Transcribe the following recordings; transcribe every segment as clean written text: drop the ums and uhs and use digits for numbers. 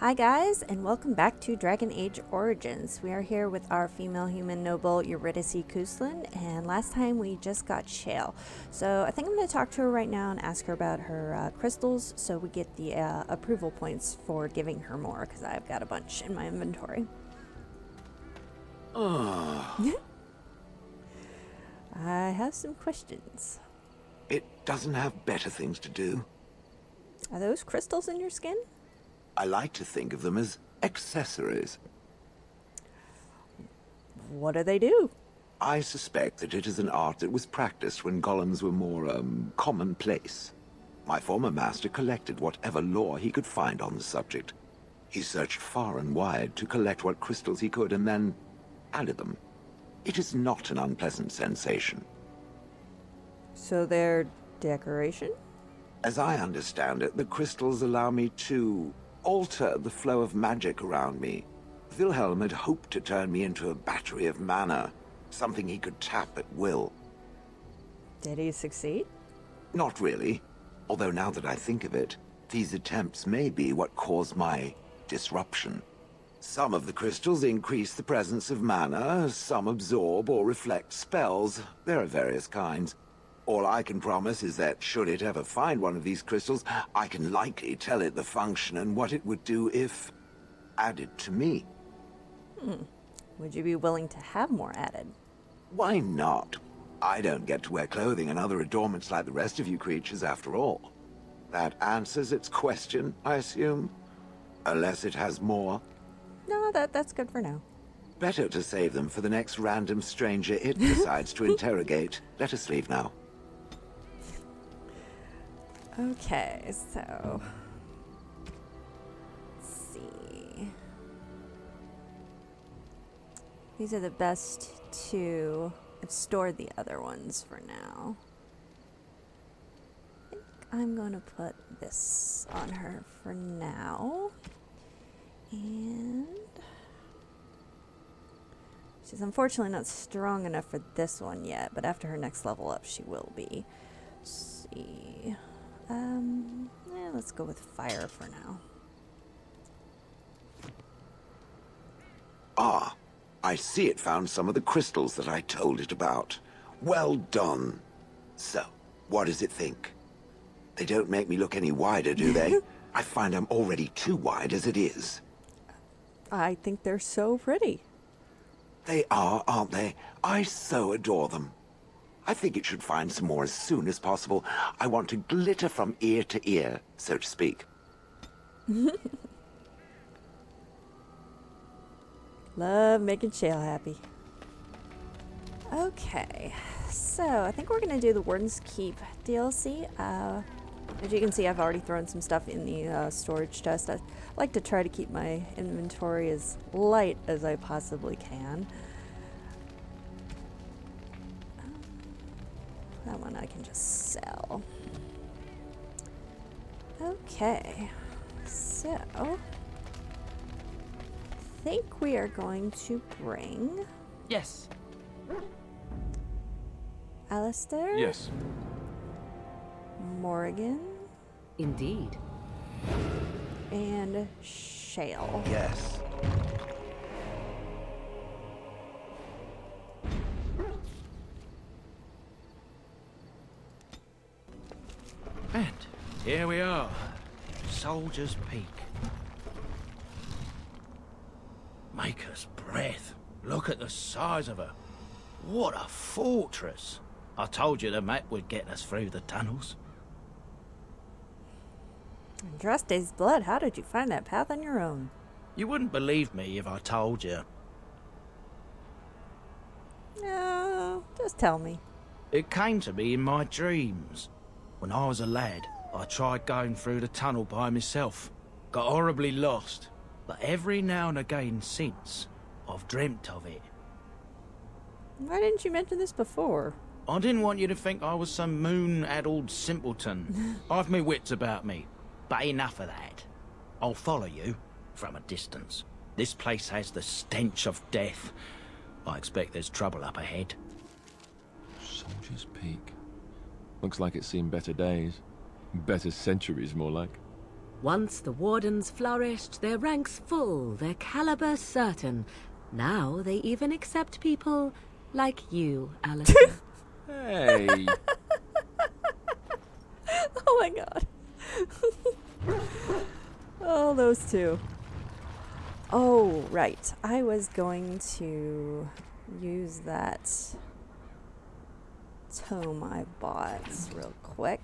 Hi guys, and welcome back to Dragon Age Origins. We are here with our female human noble Eurydice Cousland, and last time we just got Shale. So I think I'm going to talk to her right now and ask her about her crystals so we get the approval points for giving her more, because I've got a bunch in my inventory. Oh. I have some questions. It doesn't have better things to do. Are those crystals in your skin? I like to think of them as accessories. What do they do? I suspect that it is an art that was practiced when golems were more, commonplace. My former master collected whatever lore he could find on the subject. He searched far and wide to collect what crystals he could and then added them. It is not an unpleasant sensation. So they're decoration? As I understand it, the crystals allow me to alter the flow of magic around me. Wilhelm had hoped to turn me into a battery of mana, something he could tap at will. Did he succeed? Not really, although now that I think of it, these attempts may be what caused my disruption. Some of the crystals increase the presence of mana, some absorb or reflect spells. There are various kinds. All I can promise is that should it ever find one of these crystals, I can likely tell it the function and what it would do if added to me. Would you be willing to have more added? Why not? I don't get to wear clothing and other adornments like the rest of you creatures after all. That answers its question, I assume? Unless it has more. No, that's good for now. Better to save them for the next random stranger it decides to interrogate. Let us leave now. Okay, so let's see. These are the best two. I've stored the other ones for now. I think I'm going to put this on her for now. And she's unfortunately not strong enough for this one yet, but after her next level up, she will be. Let's see. Let's go with fire for now. Ah, I see it found some of the crystals that I told it about. Well done. So, what does it think? They don't make me look any wider, do they? I find I'm already too wide as it is. I think they're so pretty. They are, aren't they? I so adore them. I think it should find some more as soon as possible. I want to glitter from ear to ear, so to speak. Love making Shale happy. Okay, so I think we're going to do the Warden's Keep DLC. As you can see, I've already thrown some stuff in the storage chest. I like to try to keep my inventory as light as I possibly can. That one I can just sell. Okay, so I think we are going to bring Yes. Alistair, Yes. Morgan, Indeed. and Shale. Yes. And here we are. Soldier's Peak. Maker's breath. Look at the size of her. What a fortress. I told you the map would get us through the tunnels. Andraste's blood, how did you find that path on your own? You wouldn't believe me if I told you. No, just tell me. It came to me in my dreams. When I was a lad, I tried going through the tunnel by myself. Got horribly lost. But every now and again since, I've dreamt of it. Why didn't you mention this before? I didn't want you to think I was some moon-addled simpleton. I've my wits about me. But enough of that. I'll follow you from a distance. This place has the stench of death. I expect there's trouble up ahead. Soldier's Peak. Looks like it's seen better days. Better centuries, more like. Once the wardens flourished, their ranks full, their caliber certain. Now they even accept people like you, Alistair. Hey. Oh my god. Oh, those two. Oh, right. I was going to use that tome I bought real quick.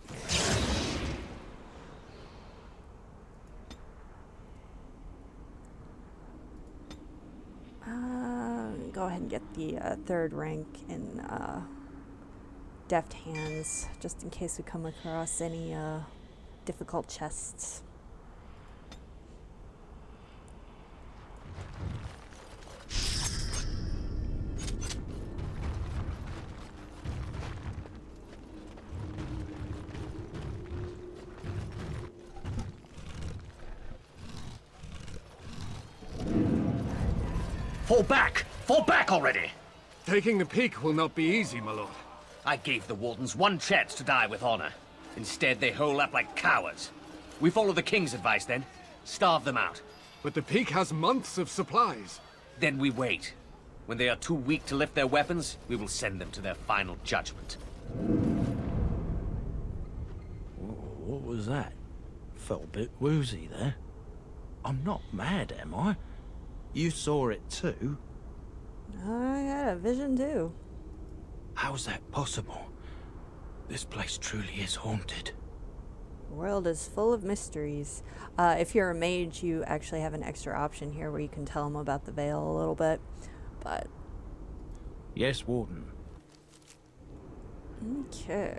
Go ahead and get the third rank in Deft Hands, just in case we come across any difficult chests. Fall back! Fall back already! Taking the peak will not be easy, my lord. I gave the Wardens one chance to die with honor. Instead, they hole up like cowards. We follow the King's advice then. Starve them out. But the peak has months of supplies. Then we wait. When they are too weak to lift their weapons, we will send them to their final judgment. What was that? Felt a bit woozy there. I'm not mad, am I? You saw it too? I had a vision too. How's that possible? This place truly is haunted. The world is full of mysteries. If you're a mage, you actually have an extra option here where you can tell them about the veil a little bit. But Yes, Warden. okay.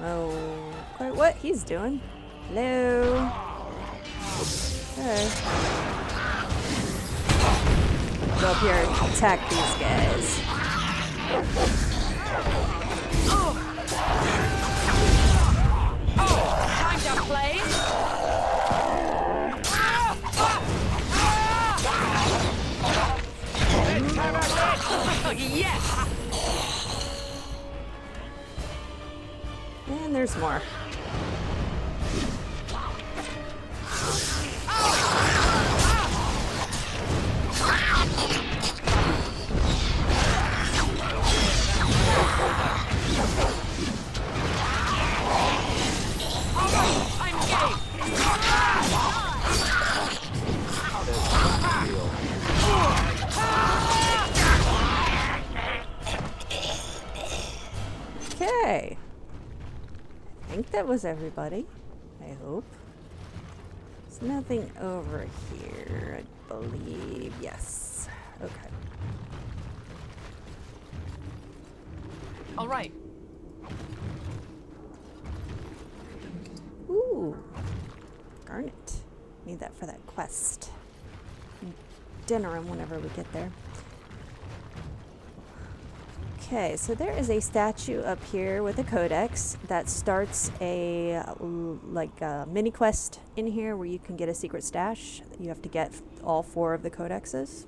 Oh, quite what he's doing. Hello. Okay. Go up here and attack these guys. Time to play? Yes! And there's more. Okay. I think that was everybody. I hope. There's nothing over here, I believe. Yes. Okay. All right. Ooh. Garnet. Need that for that quest. Dinner him whenever we get there. Okay, so there is a statue up here with a codex that starts a mini quest in here where you can get a secret stash. You have to get all 4 of the codexes.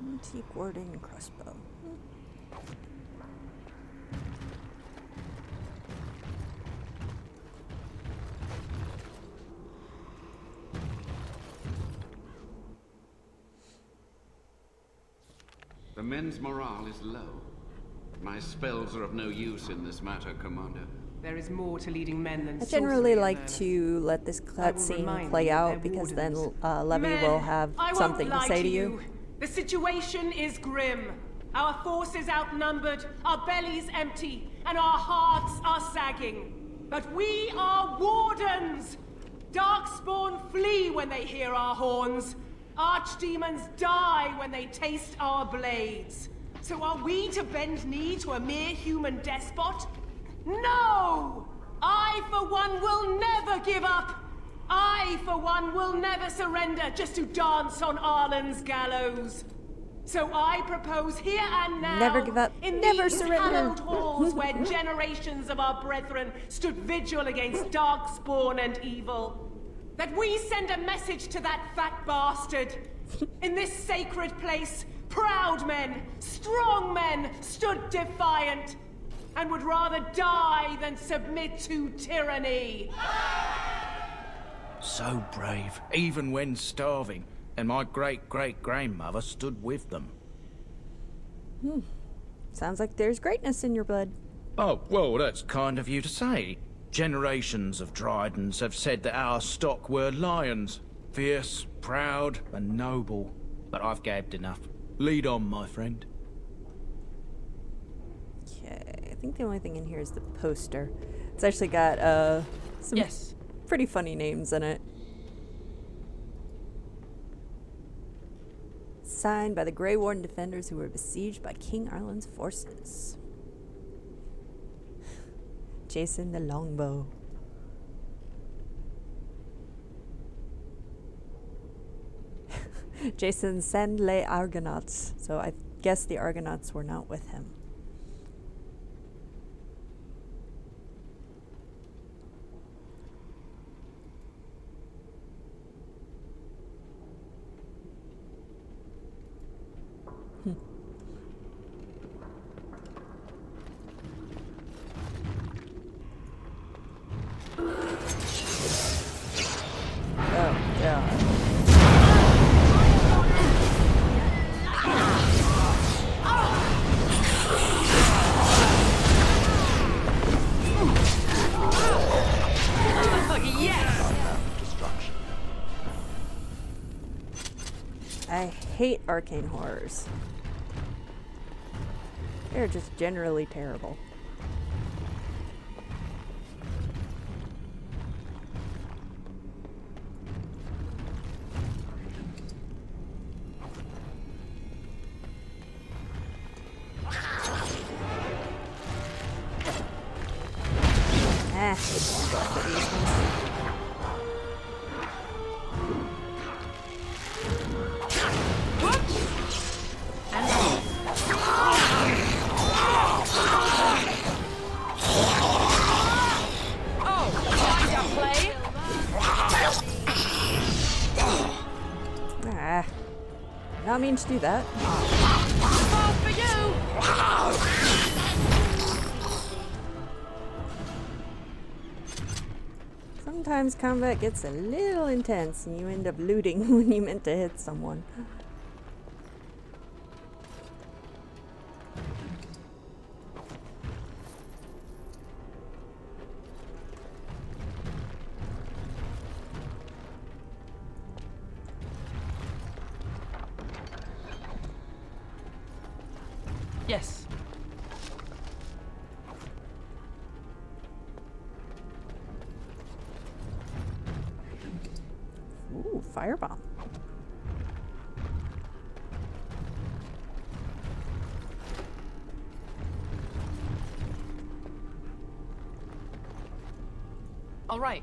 Antique warding crossbow. The men's morale is low. My spells are of no use in this matter, Commander. There is more to leading men than I generally sorcery, like Avernus. to let this cutscene remind play you of out their because then wardens. Levy Men, will have I won't something to lie say to you. The situation is grim. Our forces outnumbered, our bellies empty, and our hearts are sagging. But we are wardens! Darkspawn flee when they hear our horns. Archdemons die when they taste our blades. So are we to bend knee to a mere human despot? No! I, for one, will never give up! I, for one, will never surrender just to dance on Arlen's gallows. So I propose here and now, Never give up, in never these surrender. hallowed halls where generations of our brethren stood vigil against darkspawn and evil, that we send a message to that fat bastard. In this sacred place, proud men, strong men stood defiant, and would rather die than submit to tyranny. So brave, even when starving. And my great-great-grandmother stood with them. Sounds like there's greatness in your blood. Oh, well, that's kind of you to say. Generations of Dryadens have said that our stock were lions. Fierce, proud, and noble. But I've gabbed enough. Lead on, my friend. Okay, I think the only thing in here is the poster. It's actually got some Yes. pretty funny names in it. Signed by the Grey Warden defenders who were besieged by King Arlen's forces. Jason the Longbow. Jason send les Argonauts. So I guess the Argonauts were not with him. Oh, God. Destruction. I hate arcane horrors. They're just generally terrible. Not mean to do that. Sometimes combat gets a little intense and you end up looting when you meant to hit someone. Yes. Ooh, firebomb. All right.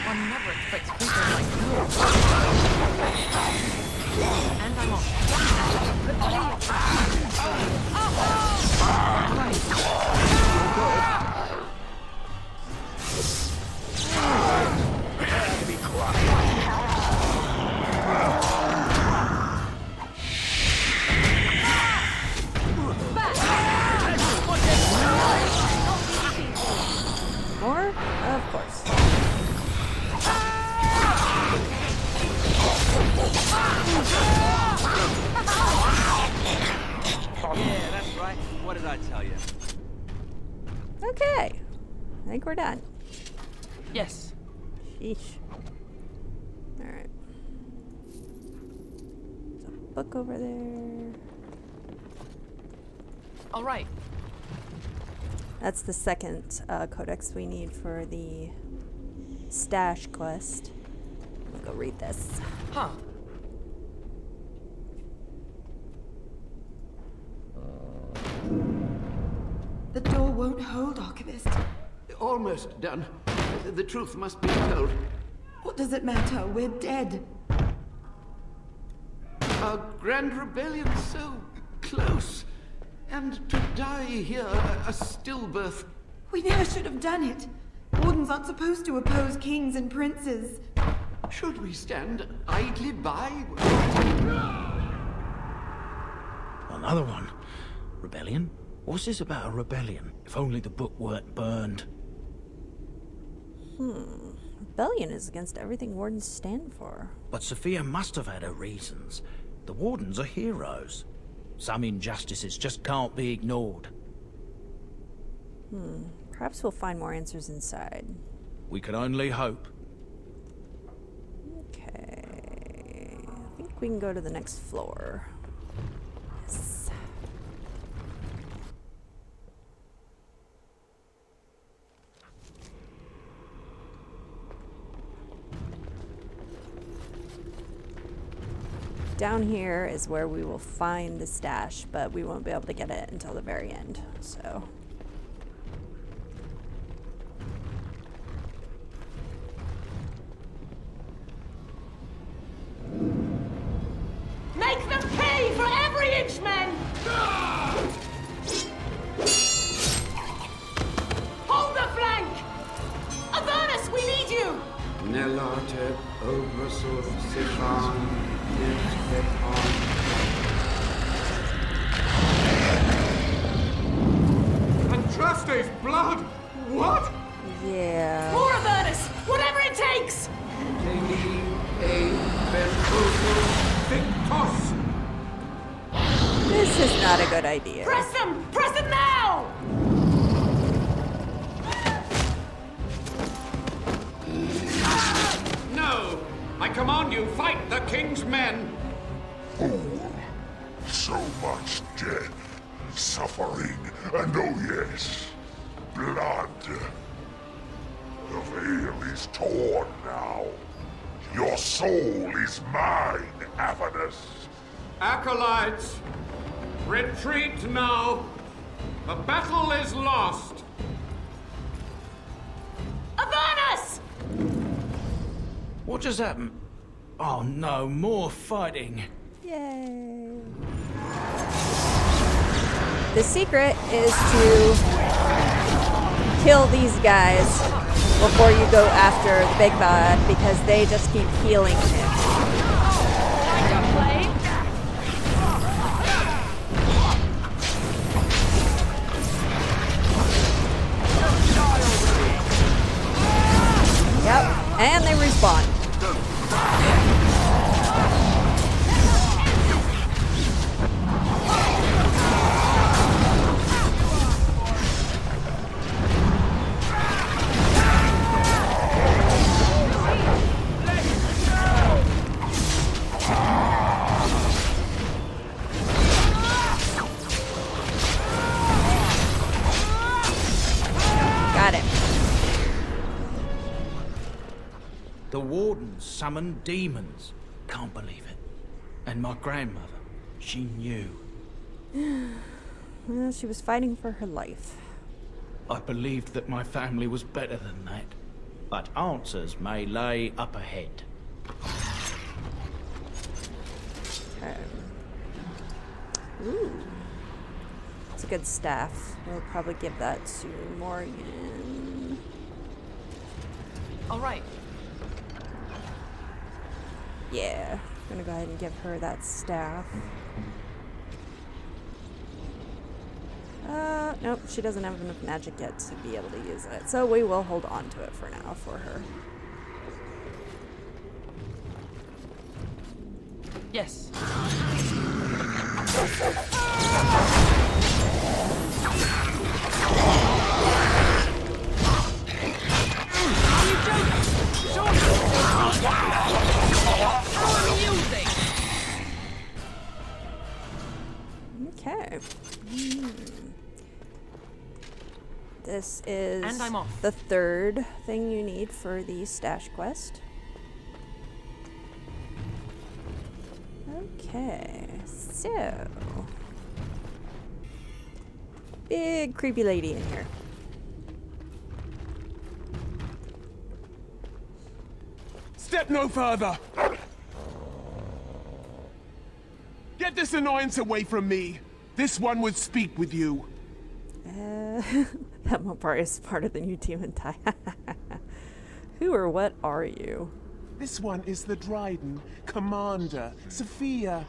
One never expects people like you. And I'm off. did I tell you? Okay. I think we're done. Yes. Sheesh. Alright. There's a book over there. All right. That's the second codex we need for the stash quest. Let's go read this. Huh. The door won't hold, Archivist. Almost done. The truth must be told. What does it matter? We're dead. Our grand rebellion so close. And to die here, a stillbirth. We never should have done it. Wardens aren't supposed to oppose kings and princes. Should we stand idly by? Another one. Rebellion? What's this about a rebellion? If only the book weren't burned. Rebellion is against everything wardens stand for. But Sophia must have had her reasons. The wardens are heroes. Some injustices just can't be ignored. Perhaps we'll find more answers inside. We can only hope. Okay. I think we can go to the next floor. Yes. Down here is where we will find the stash, but we won't be able to get it until the very end, so. Make them pay for every inch, men! Hold the flank! Avernus, we need you! Nelate Obrasov Sifan. Andraste's blood? What? Yeah. More Avernus! Whatever it takes! This is not a good idea. Press them! Press them now! No! I command you, fight the king's men! Fool. So much death, suffering, and oh yes, blood. The veil is torn now. Your soul is mine, Avernus. Acolytes, retreat now. The battle is lost. Avernus! What just happened? Oh no, more fighting. Yay. The secret is to kill these guys before you go after the big bad, because they just keep healing him. Yep, and they respawn. Got it. The wardens summoned demons. Can't believe it. And my grandmother, she knew. Well, she was fighting for her life. I believed that my family was better than that. But answers may lay up ahead. Ooh. It's a good staff. We'll probably give that to Morgan. All right. Yeah, I'm gonna go ahead and give her that staff. Nope, she doesn't have enough magic yet to be able to use it. So we will hold on to it for now for her. Yes. Okay. This is And I'm off. the third thing you need for the stash quest. Okay, so big creepy lady in here. Step no further! Get this annoyance away from me! This one would speak with you. That one part is part of the new demon tie. Who or what are you? This one is the Dryden, Commander, Sophia.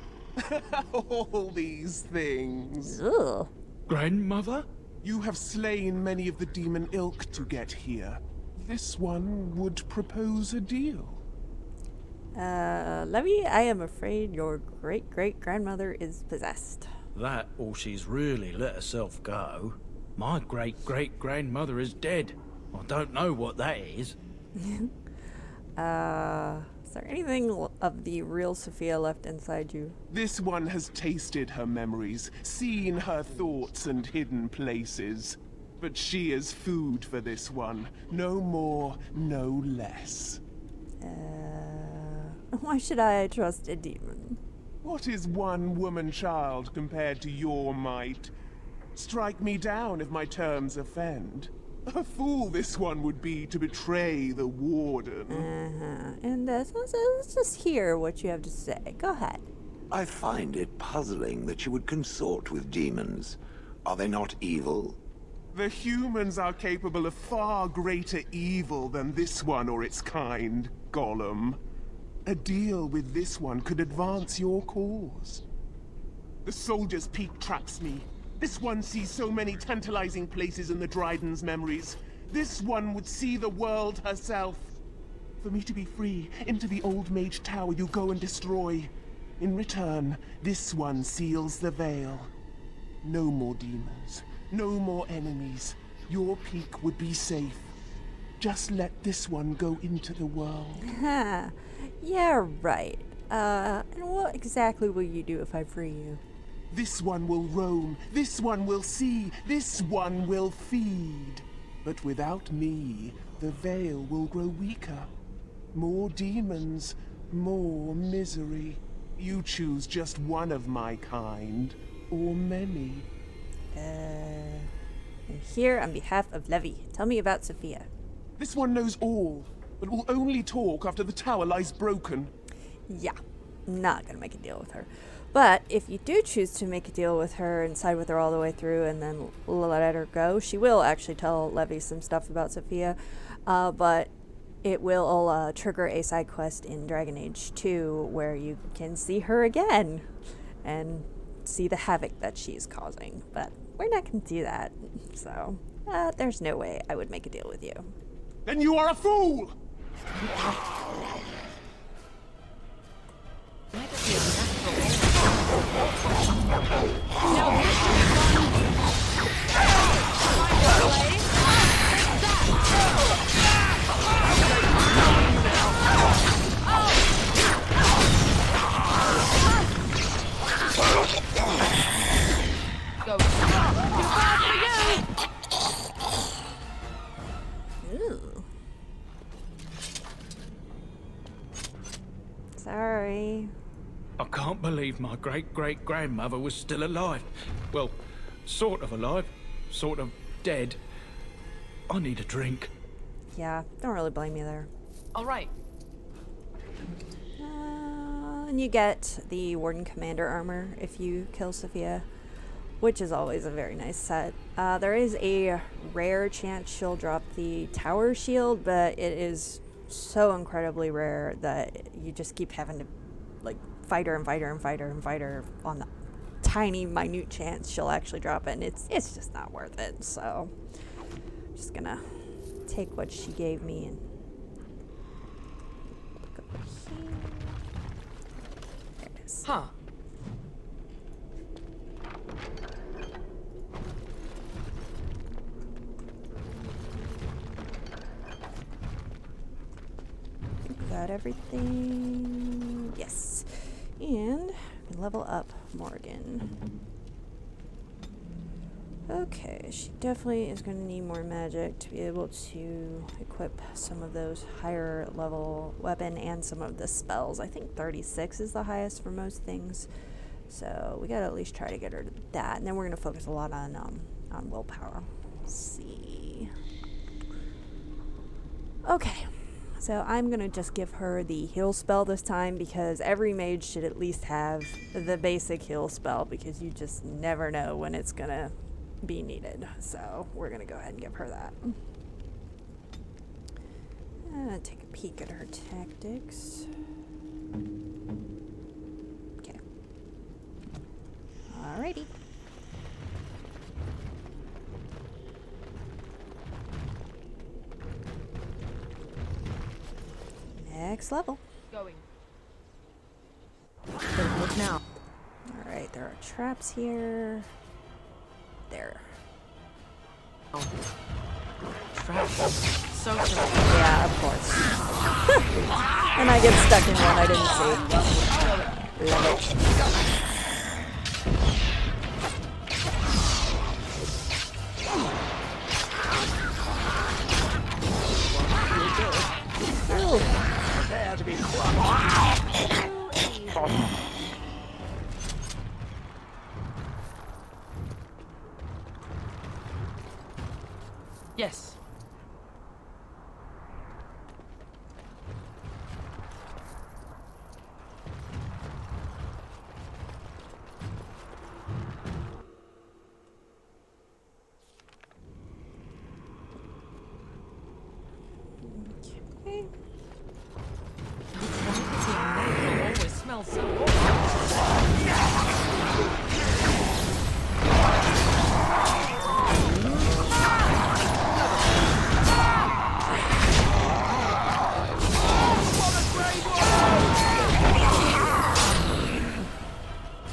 All these things. Ugh. Grandmother? You have slain many of the demon ilk to get here. This one would propose a deal. Levy, I am afraid your great-great-grandmother is possessed. That, or she's really let herself go. My great-great-grandmother is dead. I don't know what that is. Is there anything of the real Sophia left inside you? This one has tasted her memories, seen her thoughts and hidden places. But she is food for this one. No more, no less. Why should I trust a demon? What is one woman child compared to your might? Strike me down if my terms offend. A fool this one would be to betray the warden. And so let's just hear what you have to say. Go ahead. I find it puzzling that you would consort with demons. Are they not evil? The humans are capable of far greater evil than this one or its kind, Gollum. A deal with this one could advance your cause. The Soldier's Peak traps me. This one sees so many tantalizing places in the Dryden's memories. This one would see the world herself. For me to be free, into the Old Mage Tower you go and destroy. In return, this one seals the veil. No more demons. No more enemies. Your peak would be safe. Just let this one go into the world. Yeah, right. And what exactly will you do if I free you? This one will roam, this one will see, this one will feed. But without me, the veil will grow weaker. More demons, more misery. You choose just one of my kind, or many. I'm here on behalf of Levy. Tell me about Sophia. This one knows all, but will only talk after the tower lies broken. Yeah, not gonna make a deal with her. But if you do choose to make a deal with her and side with her all the way through and then let her go, she will actually tell Levy some stuff about Sophia. But it will trigger a side quest in Dragon Age 2 where you can see her again and see the havoc that she's causing. But we're not going to do that. So there's no way I would make a deal with you. Then you are a fool! Sorry. I can't believe my great-great-grandmother was still alive. Well, sort of alive, sort of dead. I need a drink. Yeah, don't really blame you there. All right. And you get the Warden Commander armor if you kill Sophia, which is always a very nice set. There is a rare chance she'll drop the tower shield, but it is so incredibly rare that you just keep having to like fight her and fight her and fight her and fight her on the tiny minute chance she'll actually drop it, and it's just not worth it. So I'm just gonna take what she gave me and go here. There it is. Huh. That everything. Yes. And we level up Morgan. Okay, she definitely is going to need more magic to be able to equip some of those higher level weapon and some of the spells. I think 36 is the highest for most things. So we got to at least try to get her to that. And then we're going to focus a lot on willpower. Let's see. Okay. So I'm going to just give her the heal spell this time because every mage should at least have the basic heal spell because you just never know when it's going to be needed. So we're going to go ahead and give her that. Take a peek at her tactics. Okay. Alrighty. Next level. Going. Look now. Alright, there are traps here. There. Traps. So true. Yeah, of course. And I get stuck in one I didn't see. Love it. Prepare to be crushed. Yes. Okay. Always smells so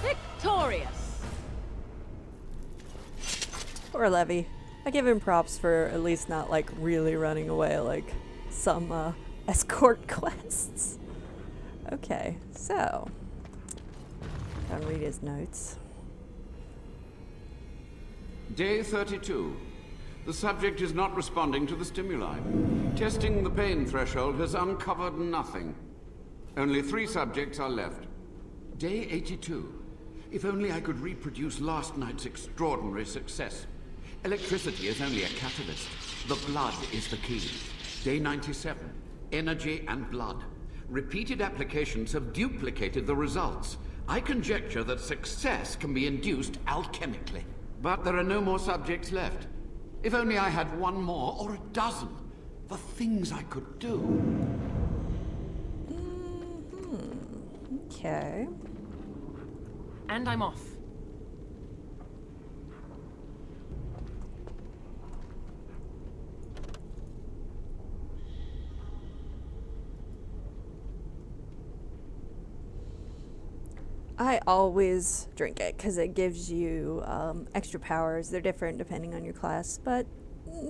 Victorious! Poor Levy. I give him props for at least not like really running away like some escort quests. Okay, so gotta read his notes. Day 32. The subject is not responding to the stimuli. Testing the pain threshold has uncovered nothing. Only 3 subjects are left. Day 82. If only I could reproduce last night's extraordinary success. Electricity is only a catalyst. The blood is the key. Day 97. Energy and blood. Repeated applications have duplicated the results. I conjecture that success can be induced alchemically. But there are no more subjects left. If only I had 1 more or a dozen. The things I could do. Okay. And I'm off. I always drink it because it gives you extra powers. They're different depending on your class, but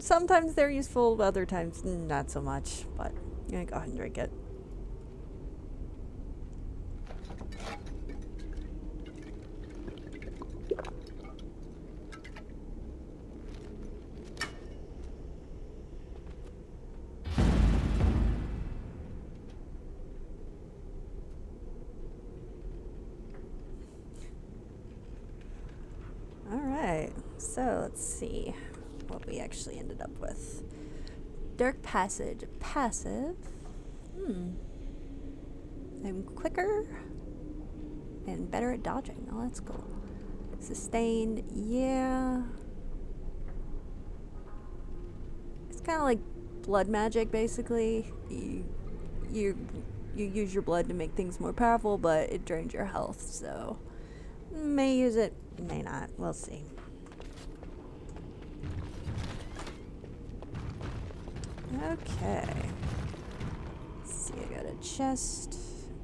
sometimes they're useful, other times not so much. But you're gonna go ahead and drink it. Alright, so let's see what we actually ended up with. Dark Passage, passive. I'm quicker and better at dodging. Oh, that's cool. Sustain, yeah. It's kind of like blood magic, basically. You use your blood to make things more powerful, but it drains your health, so may use it, may not. We'll see. Okay. Let's see, I got a chest.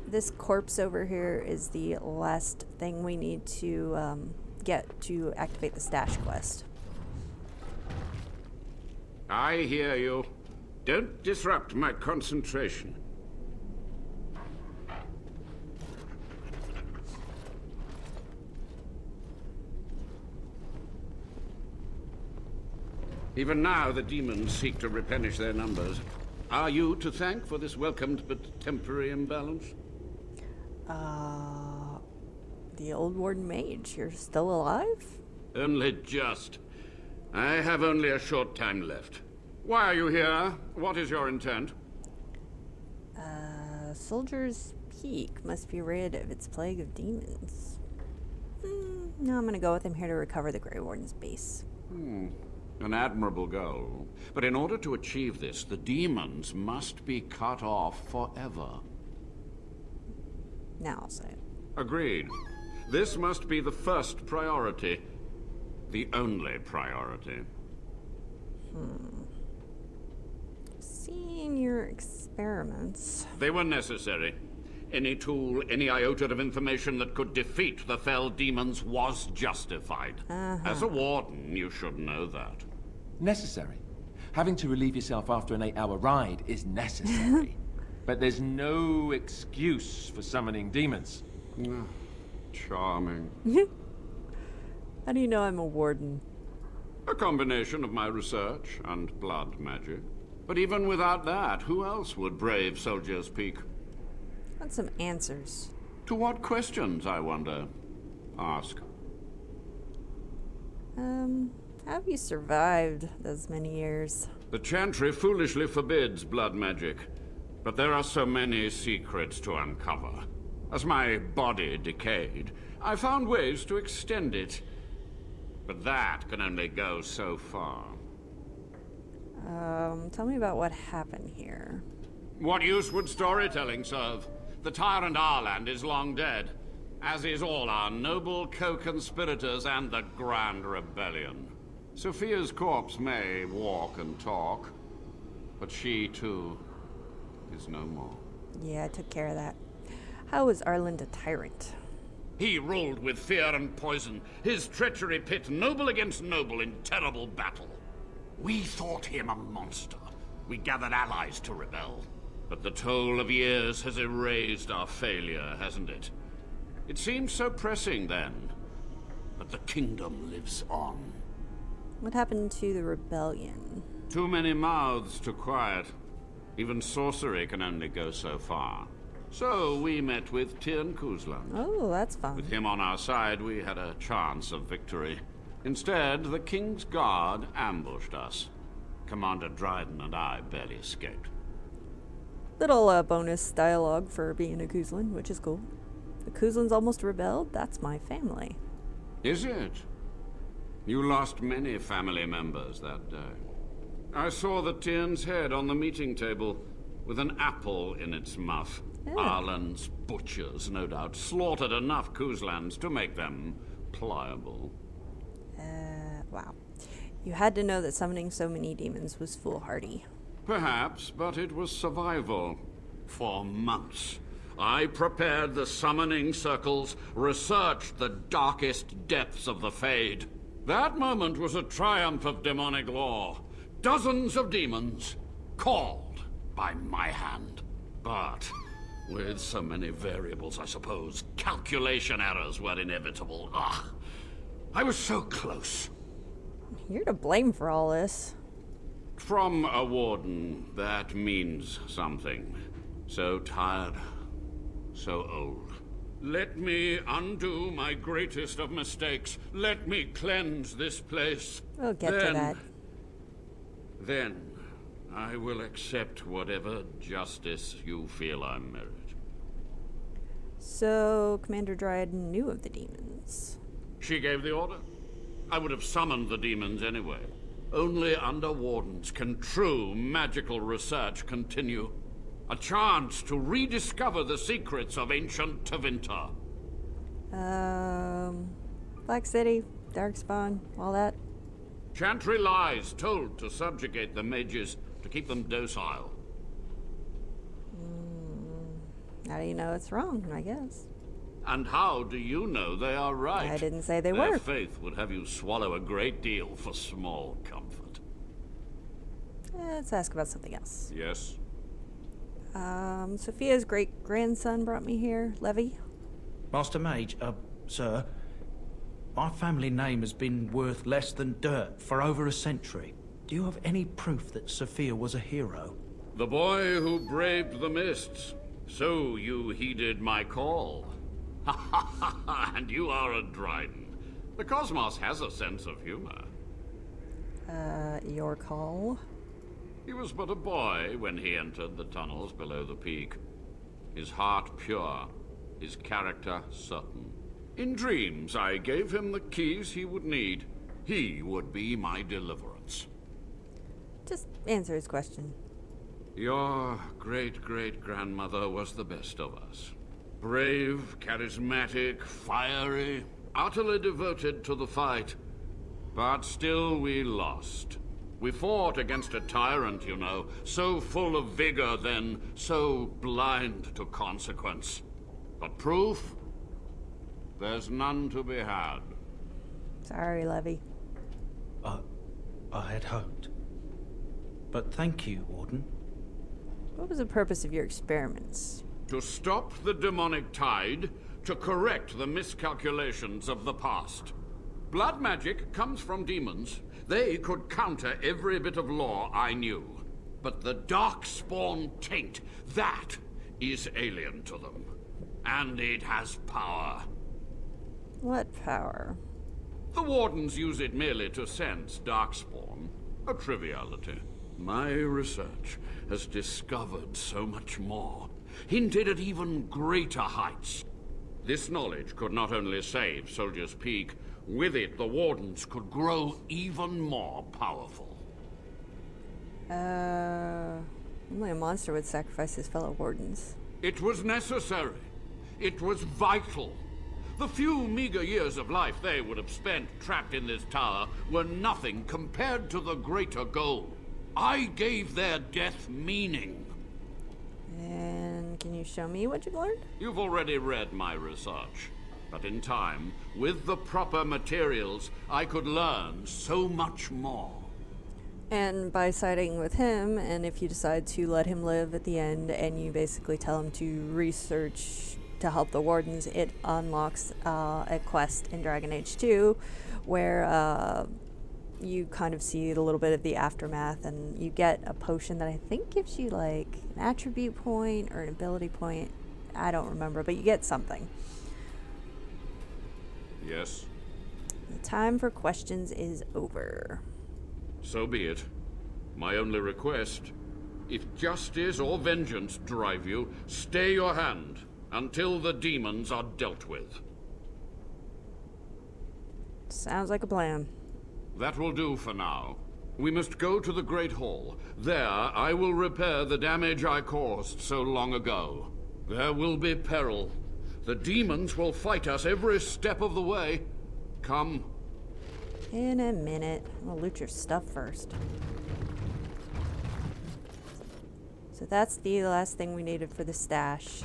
This corpse over here is the last thing we need to get to activate the stash quest. I hear you. Don't disrupt my concentration. Even now, the demons seek to replenish their numbers. Are you to thank for this welcomed but temporary imbalance? The old Warden Mage, you're still alive? Only just. I have only a short time left. Why are you here? What is your intent? Soldier's Peak must be rid of its plague of demons. No, I'm gonna go with him here to recover the Grey Warden's base. An admirable goal. But in order to achieve this, the demons must be cut off forever. Now I'll say it. Agreed. This must be the first priority. The only priority. Seeing your experiments. They were necessary. Any tool, any iota of information that could defeat the fell demons was justified. As a warden, you should know that. Necessary. Having to relieve yourself after an 8-hour ride is necessary. But there's no excuse for summoning demons. Charming. How do you know I'm a warden? A combination of my research and blood magic. But even without that, who else would brave Soldier's Peak? Want some answers. To what questions, I wonder? Ask. How have you survived those many years? The Chantry foolishly forbids blood magic. But there are so many secrets to uncover. As my body decayed, I found ways to extend it. But that can only go so far. Tell me about what happened here. What use would storytelling serve? The tyrant Arland is long dead, as is all our noble co-conspirators and the Grand Rebellion. Sophia's corpse may walk and talk, but she, too, is no more. Yeah, I took care of that. How was Arland a tyrant? He ruled with fear and poison, his treachery pit noble against noble in terrible battle. We thought him a monster. We gathered allies to rebel. But the toll of years has erased our failure, hasn't it? It seemed so pressing then. But the kingdom lives on. What happened to the rebellion? Too many mouths to quiet. Even sorcery can only go so far. So we met with Queen Cousland. Oh, that's fun. With him on our side, we had a chance of victory. Instead, the King's Guard ambushed us. Commander Dryden and I barely escaped. Little bonus dialogue for being a Cousland, which is cool. The Couslands almost rebelled? That's my family. Is it? You lost many family members that day. I saw the Tiern's head on the meeting table, with an apple in its mouth. Arland's butchers, no doubt, slaughtered enough Couslands to make them pliable. Wow. You had to know that summoning so many demons was foolhardy. Perhaps, but it was survival. For months, I prepared the summoning circles, researched the darkest depths of the Fade. That moment was a triumph of demonic law. Dozens of demons, called by my hand. But with so many variables, I suppose, calculation errors were inevitable. I was so close. You're to blame for all this. From a warden, that means something. So tired, so old. Let me undo my greatest of mistakes. Let me cleanse this place. We'll get to that. Then, I will accept whatever justice you feel I merit. So, Commander Dryden knew of the demons. She gave the order. I would have summoned the demons anyway. Only under wardens can true magical research continue. A chance to rediscover the secrets of ancient Tevinter. Black City, Darkspawn, all that. Chantry lies told to subjugate the mages, to keep them docile. How do you know it's wrong, I guess? And how do you know they are right? I didn't say they Their were. faith would have you swallow a great deal for small comfort. Let's ask about something else. Yes? Sophia's great-grandson brought me here, Levy. Master Mage, sir, my family name has been worth less than dirt for over a century. Do you have any proof that Sophia was a hero? The boy who braved the mists. So you heeded my call. Ha ha ha ha, and you are a Dryden. The cosmos has a sense of humor. Your call? He was but a boy when he entered the tunnels below the peak. His heart pure, his character certain. In dreams, I gave him the keys he would need. He would be my deliverance. Just answer his question. Your great-great-grandmother was the best of us. Brave, charismatic, fiery, utterly devoted to the fight. But still we lost. We fought against a tyrant, you know, so full of vigor then, so blind to consequence. But proof? There's none to be had. Sorry, Levy. I had hoped. But thank you, Warden. What was the purpose of your experiments? To stop the demonic tide, to correct the miscalculations of the past. Blood magic comes from demons. They could counter every bit of law I knew. But the Darkspawn taint, that is alien to them. And it has power. What power? The Wardens use it merely to sense Darkspawn. A triviality. My research has discovered so much more. Hinted at even greater heights. This knowledge could not only save Soldier's Peak, with it the Wardens could grow even more powerful. Only a monster would sacrifice his fellow Wardens. It was necessary. It was vital. The few meager years of life they would have spent trapped in this tower were nothing compared to the greater goal. I gave their death meaning. And can you show me what you've learned? You've already read my research. But in time, with the proper materials, I could learn so much more. And by siding with him, and if you decide to let him live at the end, and you basically tell him to research to help the Wardens, it unlocks a quest in Dragon Age 2, where you kind of see a little bit of the aftermath, and you get a potion that I think gives you like an attribute point or an ability point. I don't remember, but you get something. Yes? The time for questions is over. So be it. My only request, if justice or vengeance drive you, stay your hand until the demons are dealt with. Sounds like a plan. That will do for now. We must go to the Great Hall. There, I will repair the damage I caused so long ago. There will be peril. The demons will fight us every step of the way. Come. In a minute. We'll loot your stuff first. So that's the last thing we needed for the stash.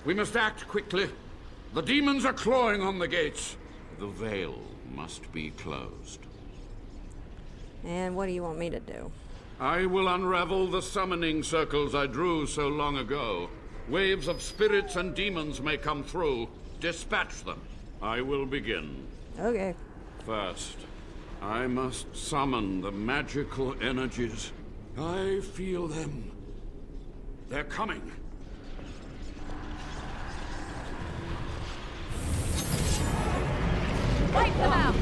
We must act quickly. The demons are clawing on the gates. The veil must be closed. And what do you want me to do? I will unravel the summoning circles I drew so long ago. Waves of spirits and demons may come through. Dispatch them. I will begin. Okay. First, I must summon the magical energies. I feel them. They're coming. Wipe them out!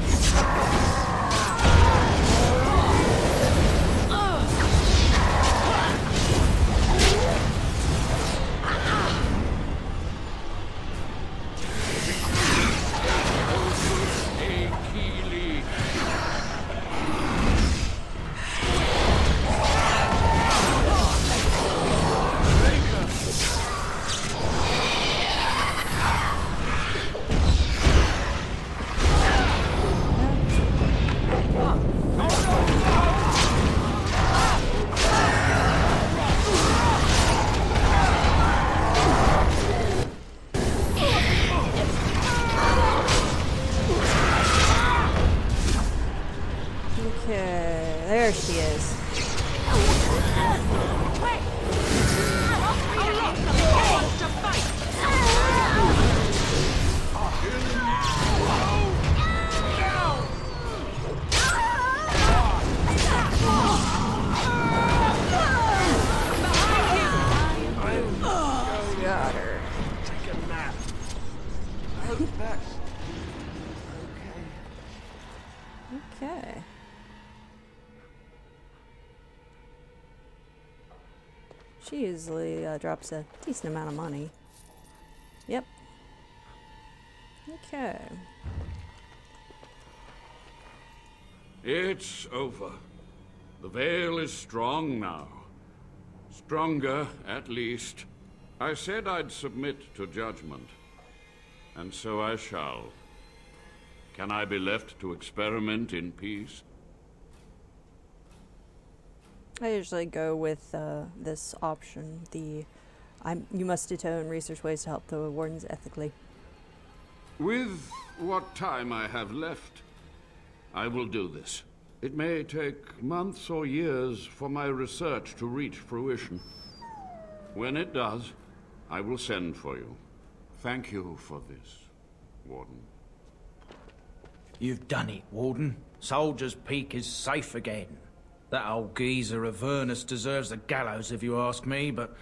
She usually drops a decent amount of money. Yep. Okay. It's over. The veil is strong now. Stronger, at least. I said I'd submit to judgment. And so I shall. Can I be left to experiment in peace? I usually go with this option, you must atone, research ways to help the wardens ethically. With what time I have left, I will do this. It may take months or years for my research to reach fruition. When it does, I will send for you. Thank you for this, Warden. You've done it, Warden. Soldier's Peak is safe again. That old geezer Avernus deserves the gallows if you ask me, but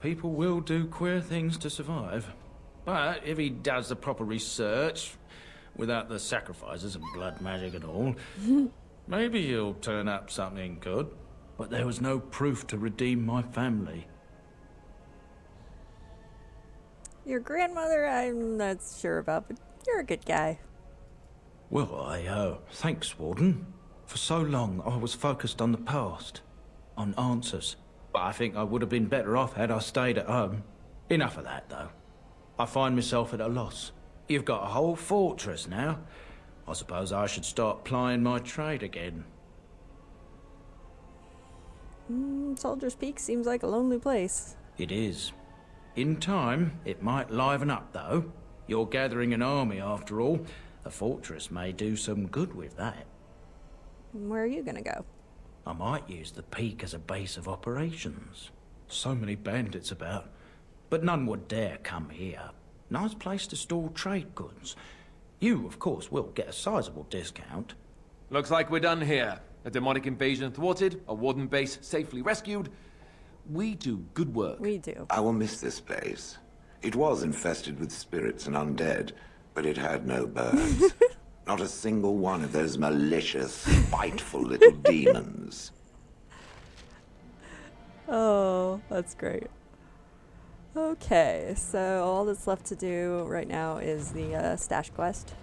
people will do queer things to survive. But if he does the proper research, without the sacrifices and blood magic and all, maybe he'll turn up something good. But there was no proof to redeem my family. Your grandmother, I'm not sure about, but you're a good guy. Well, thanks, Warden. For so long, I was focused on the past, on answers. But I think I would have been better off had I stayed at home. Enough of that, though. I find myself at a loss. You've got a whole fortress now. I suppose I should start plying my trade again. Soldier's Peak seems like a lonely place. It is. In time, it might liven up, though. You're gathering an army, after all. The fortress may do some good with that. Where are you gonna go? I might use the peak as a base of operations. So many bandits about. But none would dare come here. Nice place to store trade goods. You, of course, will get a sizable discount. Looks like we're done here. A demonic invasion thwarted, a warden base safely rescued. We do good work. We do. I will miss this place. It was infested with spirits and undead, but it had no birds. Not a single one of those malicious, spiteful little demons. Oh, that's great. Okay, so all that's left to do right now is the stash quest.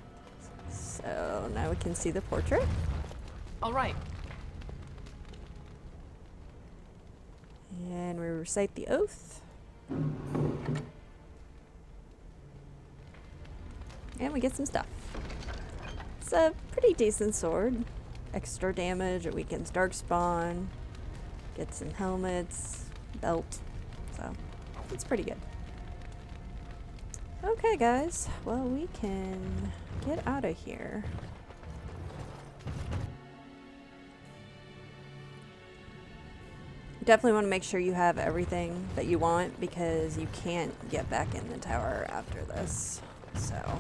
So now we can see the portrait. All right. And we recite the oath. And we get some stuff. It's a pretty decent sword. Extra damage, it weakens darkspawn. Get some helmets, belt. So, it's pretty good. Okay, guys. Well, we can get out of here. Definitely want to make sure you have everything that you want because you can't get back in the tower after this. So I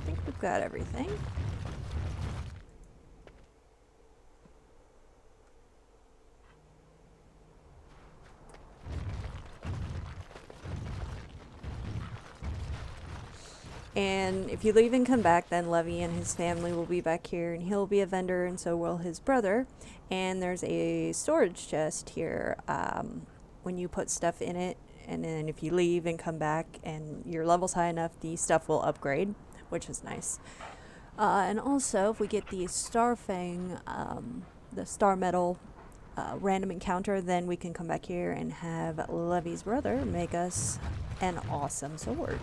think we've got everything. And if you leave and come back, then Levy and his family will be back here, and he'll be a vendor, and so will his brother. And there's a storage chest here when you put stuff in it, and then if you leave and come back and your level's high enough, the stuff will upgrade, which is nice. And also, if we get the Starfang, the Star Metal random encounter, then we can come back here and have Levy's brother make us an awesome sword.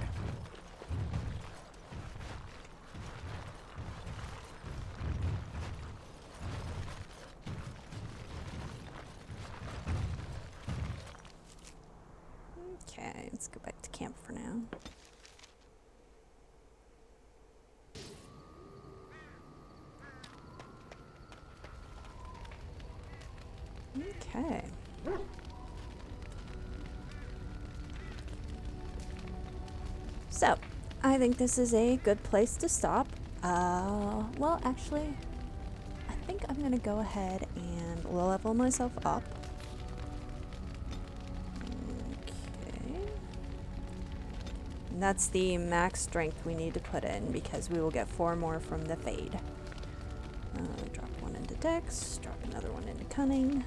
Okay, let's go back to camp for now. Okay. So, I think this is a good place to stop. Well, actually, I think I'm gonna go ahead and level myself up. And that's the max strength we need to put in because we will get 4 more from the fade. Drop one into Dex, drop another one into Cunning.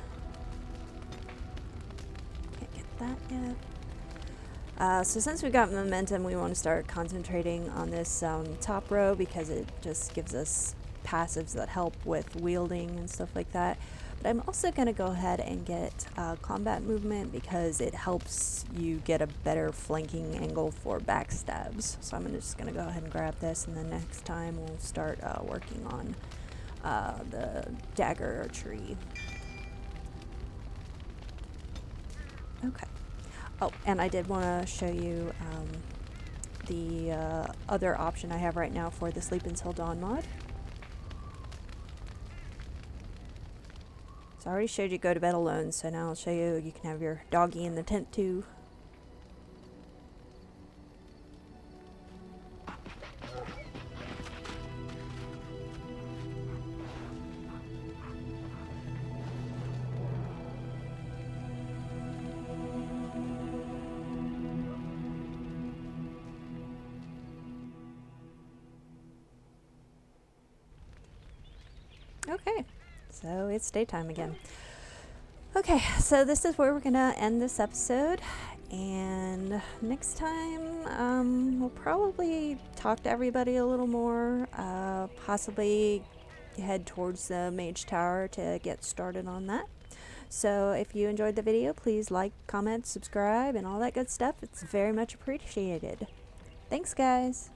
Can't get that yet. So since we got momentum, we want to start concentrating on this top row because it just gives us passives that help with wielding and stuff like that. But I'm also going to go ahead and get combat movement because it helps you get a better flanking angle for backstabs. So I'm just going to go ahead and grab this, and then next time we'll start working on the dagger tree. Okay. Oh, and I did want to show you the other option I have right now for the Sleep Until Dawn mod. So I already showed you go to bed alone, so now I'll show you you can have your doggy in the tent too. Okay, so it's daytime again. Okay, so this is where we're gonna end this episode, and next time we'll probably talk to everybody a little more, possibly head towards the Mage Tower to get started on that. So if you enjoyed the video, please like, comment, subscribe, and all that good stuff. It's very much appreciated. Thanks, guys.